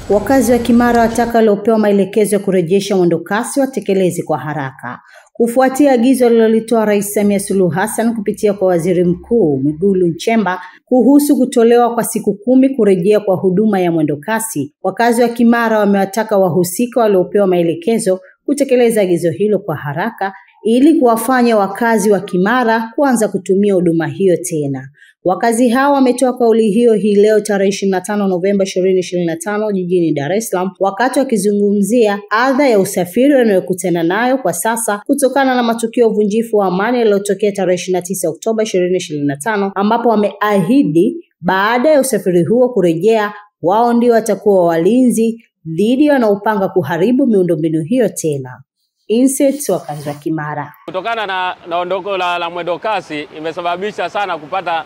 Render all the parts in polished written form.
Wakazi wa Kimara wataka waliopewa maelekezo ya kurejesha mwendokasi watekeleze kwa haraka. Kufuatia agizo lililolitoa Rais Samia Suluhu Hassan kupitia kwa Waziri Mkuu Mwigulu Nchemba kuhusu kutolewa kwa siku 10 kurejea kwa huduma ya mwendokasi, wakazi wa Kimara wamewataka wahusika waliopewa maelekezo kutekeleza agizo hilo kwa haraka ili kuwafanya wakazi wa Kimara kuanza kutumia huduma hiyo tena. Wakazi hao wametoa kauli hiyo hii leo tarehe 25 Novemba 2025 jijini Dar es Salaam wakati wakizungumzia adha ya usafiri wanayokutana nayo kwa sasa kutokana na matukio ya uvunjifu wa amani yaliyotokea tarehe 29 Oktoba 2025, ambapo wameahidi baada ya usafiri huo kurejea wao ndio watakuwa walinzi dhidi ya wanaopanga kuharibu miundombinu hiyo tena. Insets wakazi wa Kimara. Kutokana na ondoko la mwendokasi imesababisha sana kupata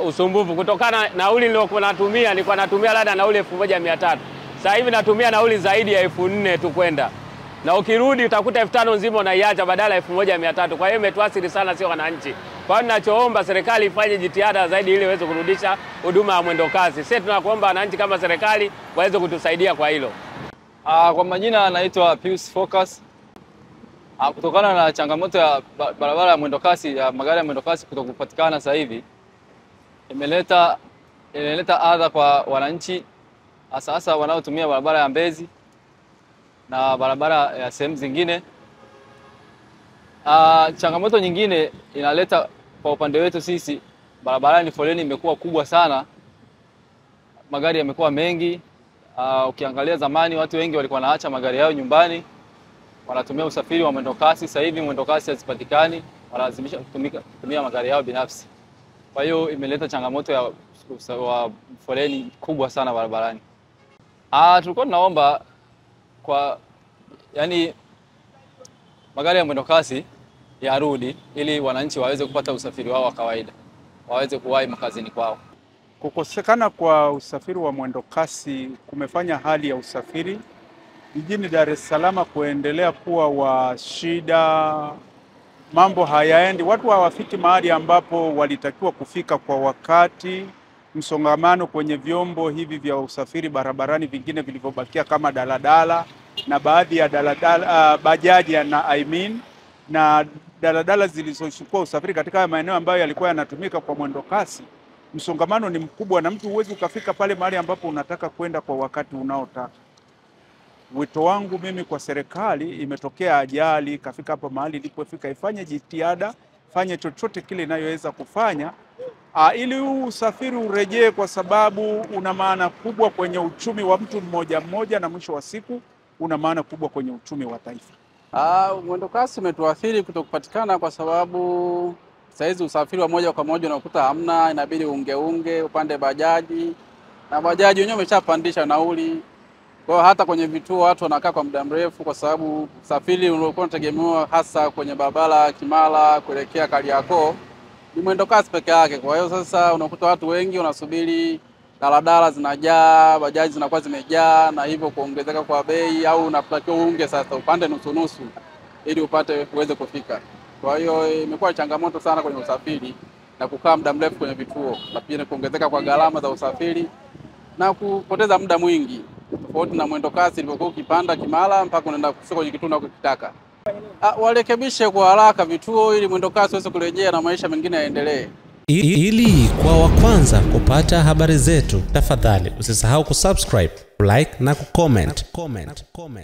usumbufu kutokana na nauli nilikuwa natumia labda nauli 1300. Sasa hivi natumia nauli zaidi ya 4000 tu kwenda. Na ukirudi utakuta 5000 nzima unaiacha badala ya 1300. Kwa hiyo imetuathiri sana sio wananchi. Kwa hiyo ninachoomba serikali ifanye jitihada zaidi ili iweze kurudisha huduma ya mwendokasi. Sisi tunakuomba wananchi kama serikali waweze kutusaidia kwa hilo. Kwa majina anaitwa Pius Focus. Kutokana na changamoto ya barabara ya mwendokasi ya magari ya mwendokasi kutokupatikana sasa hivi imeleta adha kwa wananchi hasa wanaotumia barabara ya Mbezi na barabara ya sehemu zingine. Changamoto nyingine inaleta kwa upande wetu sisi, barabarani foleni imekuwa kubwa sana. Magari yamekuwa mengi. Ukiangalia zamani watu wengi walikuwa wanaacha magari yao nyumbani, wanatumia usafiri wa mwendokasi. Sasa hivi mwendokasi hazipatikani, wanalazimisha kutumia magari yao binafsi. Kwa hiyo imeleta changamoto ya foleni kubwa sana barabarani. Tulikuwa tunaomba magari ya mwendokasi yarudi ili wananchi waweze kupata usafiri wao wa kawaida, waweze kuwahi makazini kwao. Kukosekana kwa usafiri wa mwendokasi kumefanya hali ya usafiri jijini Dar es Salaam kuendelea kuwa wa shida. Mambo hayaendi, watu hawafiki mahali ambapo walitakiwa kufika kwa wakati. Msongamano kwenye vyombo hivi vya usafiri barabarani vingine vilivyobakia kama daladala na baadhi ya daladala bajaji na daladala zilizochukua usafiri katika maeneo ambayo yalikuwa yanatumika kwa mwendokasi. Msongamano ni mkubwa na mtu huwezi ukafika pale mahali ambapo unataka kwenda kwa wakati unaotaka. Wito wangu mimi kwa serikali, imetokea ajali kafika hapo mahali ilipofika, ifanye jitihada, fanye chochote kile inayoweza kufanya ili usafiri urejee, kwa sababu una maana kubwa kwenye uchumi wa mtu mmoja mmoja na mwisho wa siku una maana kubwa kwenye uchumi wa taifa. Mwendokasi umetuathiri kutokupatikana kwa sababu saizi usafiri wa moja kwa moja unakuta hamna, inabidi unge upande bajaji, na bajaji wenyewe wameshapandisha nauli. Kwa hata kwenye vituo watu wanakaa kwa muda mrefu kwa sababu usafiri uliokuwa unategemewa hasa kwenye barabara Kimara kuelekea Kariakoo ni mwendokasi peke yake. Kwa hiyo sasa unakuta watu wengi wanasubiri, daladala zinajaa, bajaji zinakuwa zimejaa, na hivyo kuongezeka kwa bei, au unatakiwa unge sasa upande nusu ili uweze kufika. Kwa hiyo imekuwa changamoto sana kwenye usafiri na kukaa muda mrefu kwenye vituo, na pia kuongezeka kwa gharama za usafiri na kupoteza muda mwingi. Tofauti na mwendokasi ilivyokuwa ukipanda Kimara mpaka unaenda kufika kwenye kituo unachotaka. Warekebishe kwa haraka vituo ili mwendokasi uweze kurejea na maisha mengine yaendelee. Ili kwa wa kwanza kupata habari zetu, tafadhali usisahau kusubscribe, like na kucomment.